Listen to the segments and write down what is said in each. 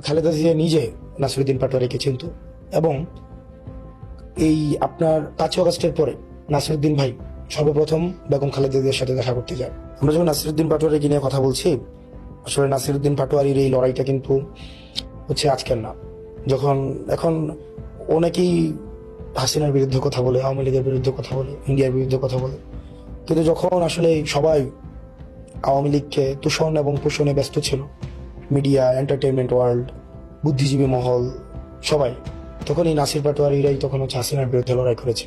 খালেদা জিয়া নিজে নাসিরুদ্দিন পাটোয়ারিকে চিনত এবং এই আপনার 5 আগস্টের পরে নাসিরুদ্দিন ভাই সর্বপ্রথম বেগম খালেদা জিয়ার সাথে দেখা করতে যায়। আমরা যখন নাসিরুদ্দিন পাটোয়ারিকে নিয়ে কথা বলছি, আসলে নাসিরুদ্দিন পাটোয়ারির এই লড়াইটা কিন্তু হচ্ছে আজকের না। এখন অনেকেই হাসিনার বিরুদ্ধে কথা বলে, আওয়ামী লীগের বিরুদ্ধে কথা বলে, ইন্ডিয়ার বিরুদ্ধে কথা বলে, কিন্তু যখন আসলে সবাই আওয়ামী লীগকে তুষণ এবং পোষণে ব্যস্ত ছিল, মিডিয়া, এন্টারটেনমেন্ট ওয়ার্ল্ড, বুদ্ধিজীবী মহল, সবাই, তখন এই নাসির পাটোয়ারিরাই তখন হচ্ছে হাসিনার বিরুদ্ধে লড়াই করেছে।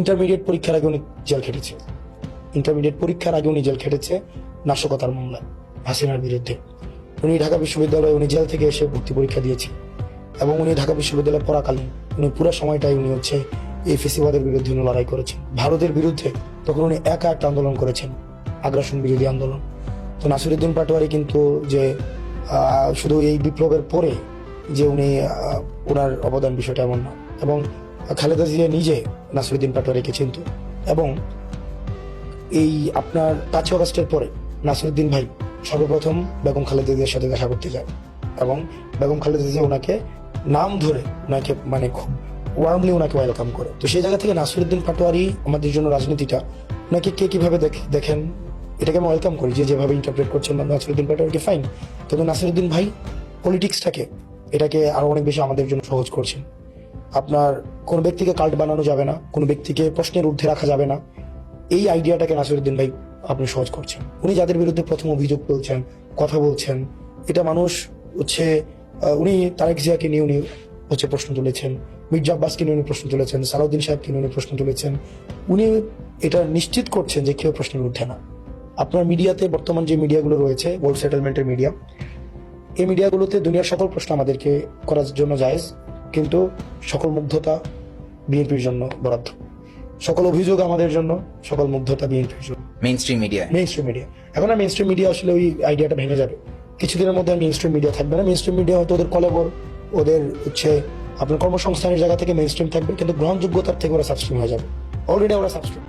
ইন্টারমিডিয়েট পরীক্ষার আগে উনি জেল খেটেছে, নাশকতার মামলায় হাসিনার বিরুদ্ধে। উনি ঢাকা বিশ্ববিদ্যালয়ে জেল থেকে এসে ভর্তি পরীক্ষা দিয়েছে এবং উনি ঢাকা বিশ্ববিদ্যালয়ে পড়াকালীন উনি পুরো সময়টাই উনি হচ্ছে এই ফেসিবাদের বিরুদ্ধে উনি লড়াই করেছেন, ভারতের বিরুদ্ধে। তখন উনি একা একটা আন্দোলন করেছেন, আগ্রাসন বিরোধী আন্দোলন। তো নাসিরুদ্দিন পাটোয়ারি কিন্তু যে শুধু এই বিপ্লবের পরে যে উনি ওনার অবদান, বিষয়টা এমন না। এবং খালেদা জিয়া নিজে নাসিরুদ্দিন পাটোয়ারিকে চিনত এবং এই আপনার 5 আগস্টের পরে নাসিরুদ্দিন ভাই সর্বপ্রথম বেগম খালেদা জিয়ার সাথে দেখা করতে যায় এবং বেগম খালেদা জিয়া ওনাকে নাম ধরে ওনাকে খুব ওয়ার্মলি ওনাকে ওয়েলকাম করে। তো সেই জায়গা থেকে নাসিরুদ্দিন পাটোয়ারি আমাদের জন্য রাজনীতিটা ওনাকে কে কিভাবে দেখেন, এটাকে আমি ওয়েলকাম করি, যে যেভাবে ইন্টারপ্রেট করছেন নাসিরুদ্দিন পাটোয়ারিকে, ফাইন। তবে নাসিরুদ্দিন ভাই পলিটিক্সটাকে এটাকে আরো অনেক বেশি আমাদের জন্য সহজ করছেন। আপনার কোন ব্যক্তিকে কাল্ট বানানো যাবে না, কোন ব্যক্তিকে প্রশ্নের ঊর্ধ্বে রাখা যাবে না, এই আইডিয়াটাকে নাসিরুদ্দিন ভাই আপনি সহজ করছেন। উনি যাদের বিরুদ্ধে প্রথম অভিযোগ তুলছেন, কথা বলছেন, এটা মানুষ হচ্ছে উনি তারেক জিয়াকে নিয়ে উনি হচ্ছে প্রশ্ন তুলেছেন, মির্জা আব্বাসকে নিয়ে উনি প্রশ্ন তুলেছেন, সালাউদ্দিন সাহেবকে নিয়ে উনি প্রশ্ন তুলেছেন। উনি এটা নিশ্চিত করছেন যে কেউ প্রশ্নের ঊর্ধ্বে না। আপনার মিডিয়াতে বর্তমান যে মিডিয়াগুলো রয়েছে, ওয়ার্ল্ড সেটেলমেন্টের মিডিয়া, এই মিডিয়াগুলোতে দুনিয়ার সকল প্রশ্ন আমাদেরকে করার জন্য জায়েজ, কিন্তু সকল মুগ্ধতা বিএনপির জন্য বরাদ্দ, সকল অভিযোগ আমাদের জন্য, সকল মুগ্ধতা বিএনপির জন্য। মেইনস্ট্রিম মিডিয়া এখন আর মেইনস্ট্রিম মিডিয়া আসলে ওই আইডিয়াটা ভেঙে যাবে কিছুদিনের মধ্যে। মেইনস্ট্রিম মিডিয়া থাকবে না। মেইনস্ট্রিম মিডিয়া হয়তো ওদের কলেবর, ওদের হচ্ছে আপনার কর্মসংস্থানের জায়গা থেকে মেইনস্ট্রিম থাকবে, কিন্তু গ্রহণযোগ্যতার থেকে ওরা সাবস্ট্রিম হয়ে যাবে। অলরেডি ওরা সাবস্ট্রিম।